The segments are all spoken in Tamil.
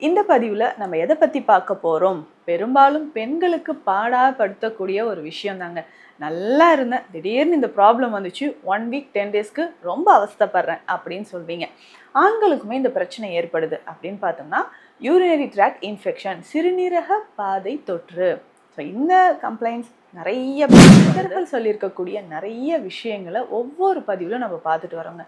இந்த பதிவில் நம்ம எதை பற்றி பார்க்க போகிறோம்? பெரும்பாலும் பெண்களுக்கு பாடாப்படுத்தக்கூடிய ஒரு விஷயம் தாங்க. நல்லா இருந்தேன், திடீர்னு இந்த ப்ராப்ளம் வந்துச்சு, 1 வீக் 10 டேஸ்க்கு ரொம்ப அவஸ்தைப்படுறேன் அப்படின்னு சொல்வீங்க. ஆண்களுக்குமே இந்த பிரச்சனை ஏற்படுது அப்படின்னு பார்த்தோம்னா யூரினரி ட்ராக் இன்ஃபெக்ஷன், சிறுநீரக பாதை தொற்று. ஸோ இந்த கம்ப்ளைண்ட்ஸ் நிறைய பேர்கள் சொல்லியிருக்கக்கூடிய நிறைய விஷயங்களை ஒவ்வொரு பதிவிலும் நம்ம பார்த்துட்டு வரோங்க.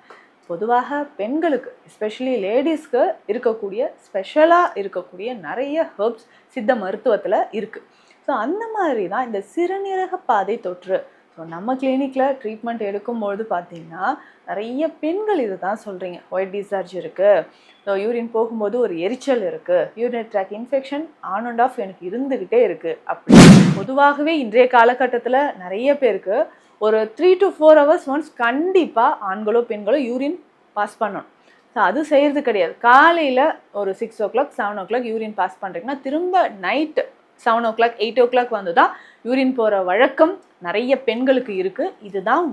பொதுவாக பெண்களுக்கு எஸ்பெஷலி லேடிஸ்க்கு இருக்கக்கூடிய ஸ்பெஷலாக இருக்கக்கூடிய நிறைய ஹெர்ப்ஸ் சித்த மருத்துவத்தில் இருக்குது. ஸோ அந்த மாதிரி தான் இந்த சிறுநீரக பாதை தொற்று. ஸோ நம்ம கிளினிக்கில் ட்ரீட்மெண்ட் எடுக்கும்பொழுது பார்த்திங்கன்னா நிறைய பெண்கள் இது தான் சொல்கிறீங்க. ஒயிட் டிஸ்சார்ஜ் இருக்குது, ஸோ யூரின் போகும்போது ஒரு எரிச்சல் இருக்குது, urinary tract infection on and half எனக்கு இருந்துக்கிட்டே இருக்குது அப்படி. பொதுவாகவே இன்றைய காலகட்டத்தில் நிறைய பேருக்கு ஒரு 3 to 4 hours ஒன்ஸ் கண்டிப்பாக ஆண்களோ பெண்களோ யூரின் பாஸ் பண்ணணும். ஸோ அது செய்கிறது கிடையாது. காலையில் ஒரு 6 o'clock 7 o'clock யூரின் பாஸ் பண்ணுறீங்கன்னா திரும்ப நைட்டு 7 o'clock 8 o'clock வந்து தான் யூரின் போகிற வழக்கம் நிறைய பெண்களுக்கு இருக்குது. இதுதான்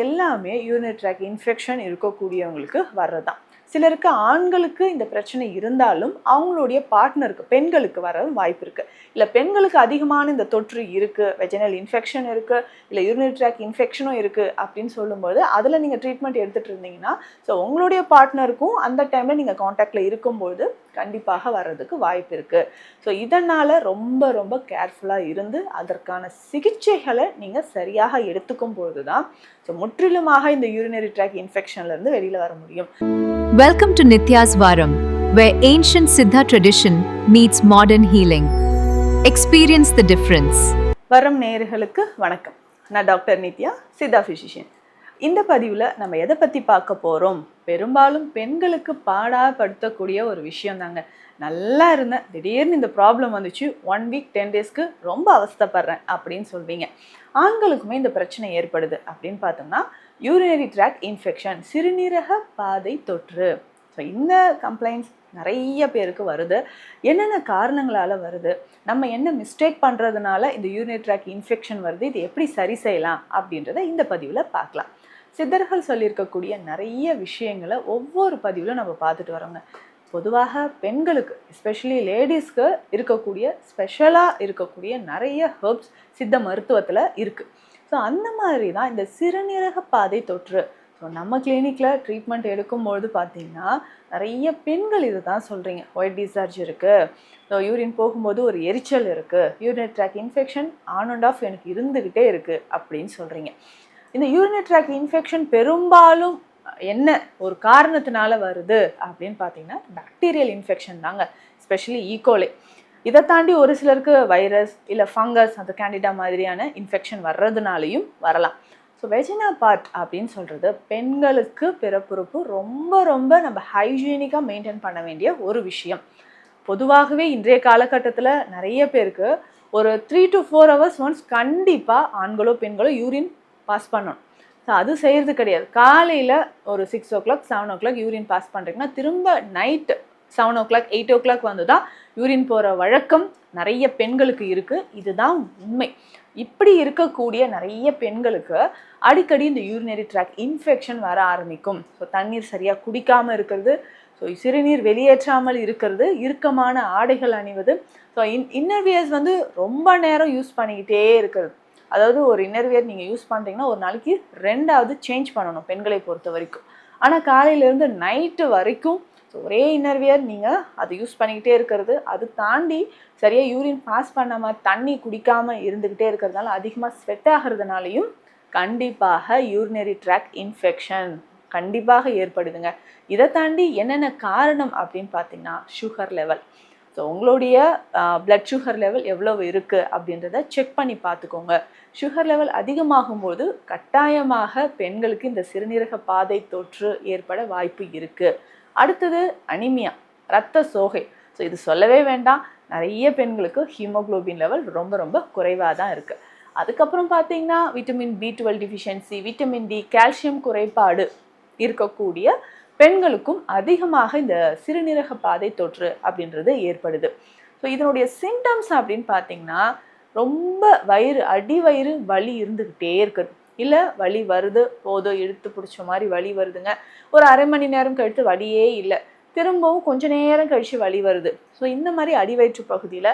எல்லாமே யூரினரி ட்ராக் இன்ஃபெக்ஷன் இருக்கக்கூடியவங்களுக்கு வர்றது தான். சிலருக்கு ஆண்களுக்கு இந்த பிரச்சனை இருந்தாலும் அவங்களுடைய பார்ட்னருக்கு பெண்களுக்கு வர வாய்ப்பு இருக்குது. இல்லை பெண்களுக்கு அதிகமான இந்த தொற்று இருக்குது, வெஜினல் இன்ஃபெக்ஷன் இருக்குது, இல்லை யூரினரி ட்ராக் இன்ஃபெக்ஷனும் இருக்குது அப்படின்னு சொல்லும்போது அதில் நீங்கள் ட்ரீட்மெண்ட் எடுத்துகிட்டு இருந்தீங்கன்னா ஸோ உங்களுடைய பார்ட்னருக்கும் அந்த டைமில் நீங்கள் காண்டாக்டில் இருக்கும்போது கண்டிப்பாக வர்றதுக்கு வாய்ப்பு இருக்குது. ஸோ இதனால் ரொம்ப ரொம்ப கேர்ஃபுல்லாக இருந்து அதற்கான சிகிச்சைகளை நீங்கள் சரியாக எடுத்துக்கும் பொழுது தான் ஸோ முற்றிலுமாக இந்த யூரினரி ட்ராக் இன்ஃபெக்ஷன்லேருந்து வெளியில் வர முடியும். Welcome to Nitya's Varam, where ancient Siddha tradition meets modern healing. Experience the difference. வரம் நேயர்களுக்கு வணக்கம். நான் டாக்டர் நித்யா, சித்தா ஃபிசிஷியன். இந்த பதிவில் நம்ம எதை பற்றி பார்க்க போகிறோம்? பெரும்பாலும் பெண்களுக்கு பாடாப்படுத்தக்கூடிய ஒரு விஷயம் தாங்க. நல்லா இருந்தேன், திடீர்னு இந்த ப்ராப்ளம் வந்துச்சு, 1 வீக் 10 டேஸ்க்கு ரொம்ப அவஸ்தைப்படுறேன் அப்படின்னு சொல்வீங்க. ஆண்களுக்குமே இந்த பிரச்சனை ஏற்படுது அப்படின்னு பார்த்தோம்னா யூரினரி ட்ராக் இன்ஃபெக்ஷன், சிறுநீரக பாதை தொற்று. ஸோ இந்த கம்ப்ளைண்ட்ஸ் நிறைய பேருக்கு வருது. என்னென்ன காரணங்களால் வருது, நம்ம என்ன மிஸ்டேக் பண்ணுறதுனால இந்த யூரினரி ட்ராக் இன்ஃபெக்ஷன் வருது, இது எப்படி சரி செய்யலாம் அப்படின்றத இந்த பதிவில் பார்க்கலாம். சித்தர்கள் சொல்லியிருக்கக்கூடிய நிறைய விஷயங்களை ஒவ்வொரு பதிவிலும் நம்ம பார்த்துட்டு வரோங்க. பொதுவாக பெண்களுக்கு எஸ்பெஷலி லேடிஸ்க்கு இருக்கக்கூடிய ஸ்பெஷலாக இருக்கக்கூடிய நிறைய ஹெர்ப்ஸ் சித்த மருத்துவத்தில் இருக்குது. ஸோ அந்த மாதிரி தான் இந்த சிறுநீரக பாதை தொற்று. ஸோ நம்ம கிளினிக்கில் ட்ரீட்மெண்ட் எடுக்கும்பொழுது பார்த்திங்கன்னா நிறைய பெண்கள் இது தான் சொல்கிறீங்க. ஒயிட் டிஸ்சார்ஜ் இருக்குது, ஸோ யூரின் போகும்போது ஒரு எரிச்சல் இருக்குது, urinary tract infection on and half எனக்கு இருந்துக்கிட்டே இருக்குது அப்படின்னு சொல்கிறீங்க. இந்த யூரினரி ட்ராக் இன்ஃபெக்ஷன் பெரும்பாலும் என்ன ஒரு காரணத்தினால வருது அப்படின்னு பார்த்தீங்கன்னா பாக்டீரியல் இன்ஃபெக்ஷன் தாங்க, எஸ்பெஷலி ஈகோலை. இதை தாண்டி ஒரு சிலருக்கு வைரஸ் இல்லை ஃபங்கஸ், அந்த கேண்டிடா மாதிரியான இன்ஃபெக்ஷன் வர்றதுனாலையும் வரலாம். ஸோ வெஜினா பார்ட் அப்படின்னு சொல்கிறது பெண்களுக்கு பிறப்புறுப்பு ரொம்ப ரொம்ப நம்ம ஹைஜீனிக்காக மெயின்டைன் பண்ண வேண்டிய ஒரு விஷயம். பொதுவாகவே இன்றைய காலகட்டத்தில் நிறைய பேருக்கு ஒரு 3 to 4 hours ஒன்ஸ் கண்டிப்பாக ஆண்களோ பெண்களோ யூரின் பாஸ் பண்ணணும். ஸோ அது செய்கிறது கிடையாது. காலையில் ஒரு 6 o'clock 7 o'clock யூரின் பாஸ் பண்ணுறீங்கன்னா திரும்ப நைட்டு 7 o'clock 8 o'clock வந்து தான் யூரின் போகிற வழக்கம் நிறைய பெண்களுக்கு இருக்குது. இதுதான் உண்மை. இப்படி இருக்கக்கூடிய நிறைய பெண்களுக்கு அடிக்கடி இந்த யூரினரி ட்ராக் இன்ஃபெக்ஷன் வர ஆரம்பிக்கும். ஸோ தண்ணீர் சரியாக குடிக்காமல் இருக்கிறது, ஸோ சிறுநீர் வெளியேற்றாமல் இருக்கிறது, இறுக்கமான ஆடைகள் அணிவது, ஸோ இன்னர்வியர்ஸ் வந்து ரொம்ப நேரம் யூஸ் பண்ணிக்கிட்டே இருக்கிறது. அதாவது ஒரு இன்னர்வியர் நீங்கள் யூஸ் பண்ணுறீங்கன்னா ஒரு நாளைக்கு 2ஆவது சேஞ்ச் பண்ணணும் பெண்களை பொறுத்த வரைக்கும். ஆனால் காலையிலேருந்து நைட்டு வரைக்கும் ஸோ ஒரே இன்னர்வியர் நீங்கள் அதை யூஸ் பண்ணிக்கிட்டே இருக்கிறது, அது தாண்டி சரியாக யூரின் பாஸ் பண்ணாமல் தண்ணி குடிக்காமல் இருந்துக்கிட்டே இருக்கிறதுனால அதிகமாக ஸ்வெட் ஆகிறதுனாலையும் கண்டிப்பாக யூரினரி ட்ராக் இன்ஃபெக்ஷன் கண்டிப்பாக ஏற்படுதுங்க. இதை தாண்டி என்னென்ன காரணம் அப்படின்னு பார்த்தீங்கன்னா சுகர் லெவல். ஸோ உங்களுடைய பிளட் சுகர் லெவல் எவ்வளவு இருக்குது அப்படின்றத செக் பண்ணி பார்த்துக்கோங்க. சுகர் லெவல் அதிகமாகும்போது கட்டாயமாக பெண்களுக்கு இந்த சிறுநீரக பாதை தொற்று ஏற்பட வாய்ப்பு இருக்குது. அடுத்தது அனிமியா, இரத்த சோகை. ஸோ இது சொல்லவே வேண்டாம், நிறைய பெண்களுக்கு ஹீமோக்ளோபின் லெவல் ரொம்ப ரொம்ப குறைவாக தான் இருக்குது. அதுக்கப்புறம் பார்த்தீங்கன்னா vitamin B12 deficiency, vitamin D, calcium குறைபாடு இருக்கக்கூடிய பெண்களுக்கும் அதிகமாக இந்த சிறுநீரக பாதை தொற்று அப்படின்றது ஏற்படுது. ஸோ இதனுடைய சிம்டம்ஸ் அப்படின்னு பார்த்தீங்கன்னா ரொம்ப அடிவயிறு வலி இருந்துக்கிட்டே இருக்குது. இல்லை வலி வருது, போதும் இழுத்து பிடிச்ச மாதிரி வலி வருதுங்க, ஒரு அரை மணி நேரம் கழித்து வலியே இல்லை, திரும்பவும் கொஞ்ச நேரம் கழித்து வலி வருது. ஸோ இந்த மாதிரி அடிவயிற்று பகுதியில்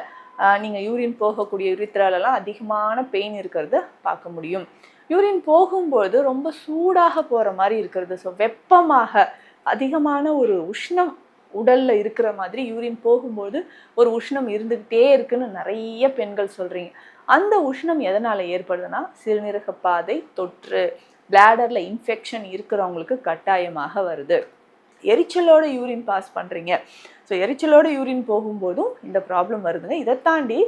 நீங்கள் யூரின் போகக்கூடிய யுரித்ராலெலாம் அதிகமான பெயின் இருக்கிறத பார்க்க முடியும். யூரின் போகும்போது ரொம்ப சூடாக போகிற மாதிரி இருக்கிறது, ஸோ வெப்பமாக அதிகமான ஒரு உஷ்ணம் உடலில் இருக்கிற மாதிரி யூரின் போகும்போது ஒரு உஷ்ணம் இருந்துக்கிட்டே இருக்குன்னு நிறைய பெண்கள் சொல்கிறீங்க. அந்த உஷ்ணம் எதனால் ஏற்படுதுன்னா சிறுநீரக பாதை தொற்று, பிளாடரில் இன்ஃபெக்ஷன் இருக்கிறவங்களுக்கு கட்டாயமாக வருது. எரிச்சலோட யூரின் பாஸ் பண்ணுறீங்க, ஸோ எரிச்சலோட யூரின் போகும்போதும் இந்த ப்ராப்ளம் வருதுங்க. இதை தாண்டி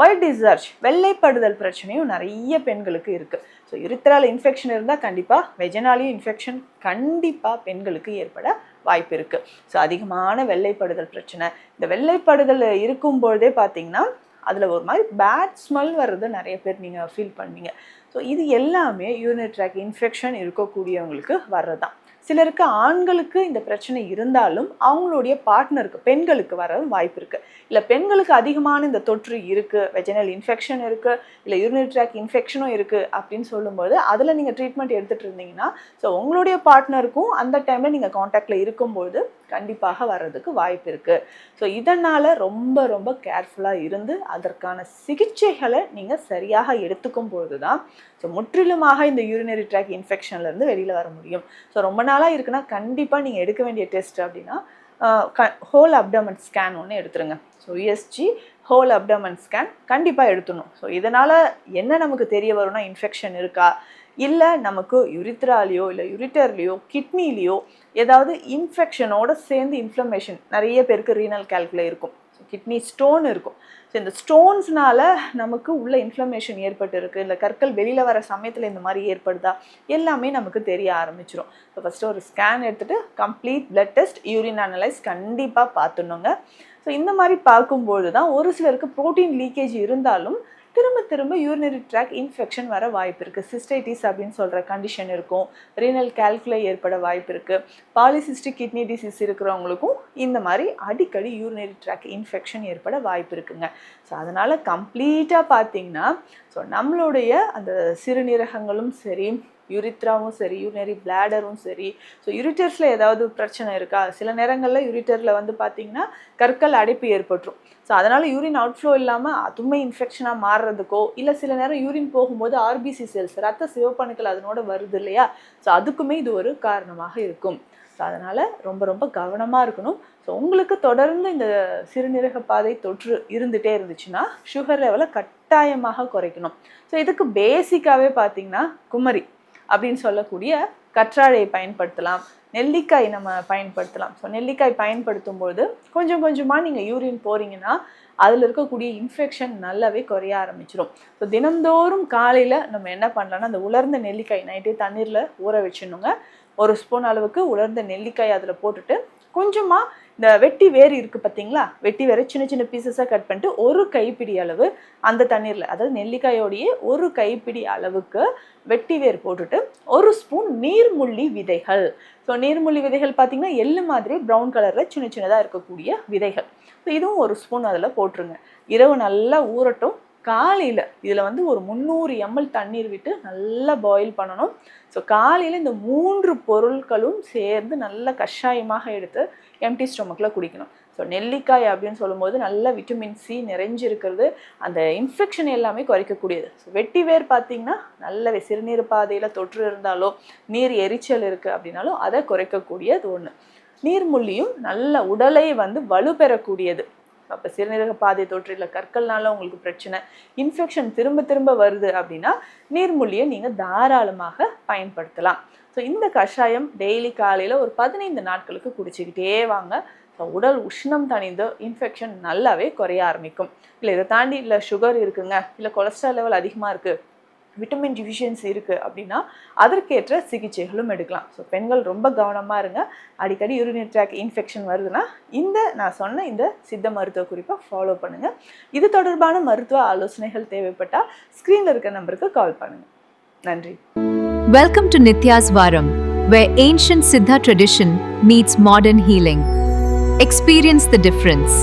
ஒயிட் டிஸ்சார்ஜ், வெள்ளைப்படுதல் பிரச்சனையும் நிறைய பெண்களுக்கு இருக்குது. ஸோ யுரித்ரால இன்ஃபெக்ஷன் இருந்தால் கண்டிப்பாக வெஜினாலையும் இன்ஃபெக்ஷன் கண்டிப்பாக பெண்களுக்கு ஏற்பட வாய்ப்பு இருக்குது. ஸோ அதிகமான வெள்ளைப்படுதல் பிரச்சனை, இந்த வெள்ளைப்படுதல் இருக்கும்பொழுதே பார்த்தீங்கன்னா அதில் ஒரு மாதிரி பேட் ஸ்மெல் வர்றது நிறைய பேர் நீங்கள் ஃபீல் பண்ணீங்க. ஸோ இது எல்லாமே யூரினரி ட்ராக் இன்ஃபெக்ஷன் இருக்கக்கூடியவங்களுக்கு வர்றதான். சிலருக்கு ஆண்களுக்கு இந்த பிரச்சனை இருந்தாலும் அவங்களுடைய பார்ட்னருக்கு, பெண்களுக்கு வர வாய்ப்பு இருக்குது. இல்லை பெண்களுக்கு அதிகமான இந்த தொற்று இருக்குது, வெஜினல் இன்ஃபெக்ஷன் இருக்குது, இல்லை யூரினரி ட்ராக் இன்ஃபெக்ஷனும் இருக்குது அப்படின்னு சொல்லும்போது அதில் நீங்கள் ட்ரீட்மெண்ட் எடுத்துகிட்டு இருந்தீங்கன்னா ஸோ உங்களுடைய பார்ட்னருக்கும் அந்த டைமில் நீங்கள் காண்டாக்டில் இருக்கும்போது கண்டிப்பாக வர்றதுக்கு வாய்ப்பு இருக்குது. ஸோ இதனால் ரொம்ப ரொம்ப கேர்ஃபுல்லாக இருந்து அதற்கான சிகிச்சைகளை நீங்கள் சரியாக எடுத்துக்கும் பொழுது தான் ஸோ முற்றிலுமாக இந்த யூரினரி ட்ராக் இன்ஃபெக்ஷன்லேருந்து வெளியில் வர முடியும். ஸோ ரொம்ப நாளாக இருக்குன்னா கண்டிப்பாக நீங்கள் எடுக்க வேண்டிய டெஸ்ட் அப்படின்னா ஹோல் அப்டமன் ஸ்கேன் ஒன்று எடுத்துருங்க. So USG whole abdomen scan கண்டிப்பாக எடுத்துடணும். ஸோ இதனால் என்ன நமக்கு தெரிய வரும்னா இன்ஃபெக்ஷன் இருக்கா, இல்லை நமக்கு யுரித்ராலேயோ இல்லை யுரிட்டர்லேயோ கிட்னிலேயோ ஏதாவது இன்ஃபெக்ஷனோடு சேர்ந்து இன்ஃப்ளமேஷன், நிறைய பேருக்கு ரீனல் கால்குல இருக்கும், ஸோ கிட்னி ஸ்டோன் இருக்கும். ஸோ இந்த ஸ்டோன்ஸ்னால நமக்கு உள்ள இன்ஃப்ளமேஷன் ஏற்பட்டு இருக்குது, இல்லை கற்கள் வெளியில் வர சமயத்தில் இந்த மாதிரி ஏற்படுதா, எல்லாமே நமக்கு தெரிய ஆரம்பிச்சிடும். ஸோ ஃபஸ்ட்டு ஒரு ஸ்கேன் எடுத்துகிட்டு complete blood test, urine analyse கண்டிப்பாக பார்த்துடணுங்க. ஸோ இந்த மாதிரி பார்க்கும்போது தான் ஒரு சிலருக்கு ப்ரோட்டீன் லீக்கேஜ் இருந்தாலும் திரும்ப திரும்ப யூரினரி ட்ராக் இன்ஃபெக்ஷன் வர வாய்ப்பு இருக்குது. சிஸ்டைட்டிஸ் அப்படின்னு சொல்கிற கண்டிஷன் இருக்கும், ரீனல் கால்குலை ஏற்பட வாய்ப்பு இருக்குது. பாலிசிஸ்டிக் கிட்னி டிசீஸ் இருக்கிறவங்களுக்கும் இந்த மாதிரி அடிக்கடி யூரினரி ட்ராக் இன்ஃபெக்ஷன் ஏற்பட வாய்ப்பு இருக்குங்க. ஸோ அதனால் கம்ப்ளீட்டாக பார்த்திங்கன்னா ஸோ நம்மளுடைய அந்த சிறுநீரகங்களும் சரி, யூரித்ராவும் சரி, யூரினரி பிளாடரும் சரி, ஸோ யூரிட்டர்ஸில் ஏதாவது பிரச்சனை இருக்கா, சில நேரங்களில் யூரிட்டரில் வந்து பார்த்திங்கன்னா கற்கள் அடைப்பு ஏற்பட்டுரும். ஸோ அதனால் யூரின் அவுட்ஃப்ளோ இல்லாமல் அதுவுமே இன்ஃபெக்ஷனாக மாறுறதுக்கோ, இல்லை சில நேரம் யூரின் போகும்போது ஆர்பிசி செல்ஸ், ரத்த சிவப்பணுக்கள் அதனோட வருது இல்லையா, ஸோ அதுக்குமே இது ஒரு காரணமாக இருக்கும். ஸோ அதனால் ரொம்ப ரொம்ப கவனமாக இருக்கணும். ஸோ உங்களுக்கு தொடர்ந்து இந்த சிறுநீரக பாதை தொற்று இருந்துகிட்டே இருந்துச்சுன்னா சுகர் லெவலை கட்டாயமாக குறைக்கணும். ஸோ இதுக்கு பேசிக்காகவே பார்த்திங்கன்னா குமரி அப்படின்னு சொல்லக்கூடிய கற்றாழையை பயன்படுத்தலாம், நெல்லிக்காய் நம்ம பயன்படுத்தலாம். ஸோ நெல்லிக்காய் பயன்படுத்தும்போது கொஞ்சம் கொஞ்சமாக நீங்கள் யூரின் போகிறீங்கன்னா அதில் இருக்கக்கூடிய இன்ஃபெக்ஷன் நல்லாவே குறைய ஆரம்பிச்சிடும். ஸோ தினந்தோறும் காலையில் நம்ம என்ன பண்ணலான்னா அந்த உலர்ந்த நெல்லிக்காய் நைட்டே தண்ணீரில் ஊற வச்சிடணுங்க. 1 ஸ்பூன் அளவுக்கு உலர்ந்த நெல்லிக்காய் அதில் போட்டுட்டு கொஞ்சமாக இந்த வெட்டி வேர் இருக்குது பார்த்தீங்களா, வெட்டி வேரை சின்ன சின்ன பீசஸாக கட் பண்ணிட்டு 1 கைப்பிடி அளவு அந்த தண்ணீரில், அதாவது நெல்லிக்காயோடையே 1 கைப்பிடி அளவுக்கு வெட்டி வேர் போட்டுட்டு 1 ஸ்பூன் நீர்முள்ளி விதைகள். ஸோ நீர்முள்ளி விதைகள் பார்த்திங்கன்னா எள்ளு மாதிரி ப்ரௌன் கலரில் சின்ன சின்னதாக இருக்கக்கூடிய விதைகள். ஸோ இதுவும் 1 ஸ்பூன் அதில் போட்டுருங்க. இரவு நல்லா ஊறட்டும். காலையில் இதில் வந்து ஒரு 300 ml தண்ணீர் விட்டு நல்லா பாயில் பண்ணணும். ஸோ காலையில் இந்த 3 பொருட்களும் சேர்ந்து நல்ல கஷாயமாக எடுத்து எம்டி ஸ்டொமக்கில் குடிக்கணும். ஸோ நெல்லிக்காய் அப்படின்னு சொல்லும்போது நல்ல விட்டமின் சி நிறைஞ்சிருக்கிறது, அந்த இன்ஃபெக்ஷன் எல்லாமே குறைக்கக்கூடியது. ஸோ வெட்டி வேர் பார்த்திங்கன்னா நல்ல சிறுநீர் பாதையில் தொற்று இருந்தாலோ நீர் எரிச்சல் இருக்குது அப்படின்னாலும் அதை குறைக்கக்கூடியது ஒன்று. நீர்முள்ளியும் நல்ல உடலை வந்து வலுப்பெறக்கூடியது. அப்போ சிறுநீரக பாதை தொற்றில் கற்கள்னால உங்களுக்கு பிரச்சனை, இன்ஃபெக்ஷன் திரும்ப திரும்ப வருது அப்படின்னா நீர்முள்ளியை நீங்கள் தாராளமாக பயன்படுத்தலாம். ஸோ இந்த கஷாயம் டெய்லி காலையில் ஒரு 15 நாட்களுக்கு குடிச்சிக்கிட்டே வாங்க. ஸோ உடல் உஷ்ணம் தணிந்து இன்ஃபெக்ஷன் நல்லாவே குறைய ஆரம்பிக்கும். இல்லை இதை தாண்டி இல்லை சுகர் இருக்குங்க, இல்லை கொலஸ்ட்ரால் லெவல் அதிகமாக இருக்குது, விட்டமின் டிஃபிஷியன்சி இருக்குது அப்படின்னா அதற்கேற்ற சிகிச்சைகளும் எடுக்கலாம். ஸோ பெண்கள் ரொம்ப கவனமாக இருங்க. அடிக்கடி யூரினரி ட்ராக் இன்ஃபெக்ஷன் வருதுன்னா நான் சொன்ன இந்த சித்த மருத்துவ குறிப்பை ஃபாலோ பண்ணுங்கள். இது தொடர்பான மருத்துவ ஆலோசனைகள் தேவைப்பட்டால் ஸ்க்ரீனில் இருக்க நம்பருக்கு கால் பண்ணுங்கள். நன்றி. Welcome to Nitya's Varam, where ancient Siddha tradition meets modern healing. Experience the difference.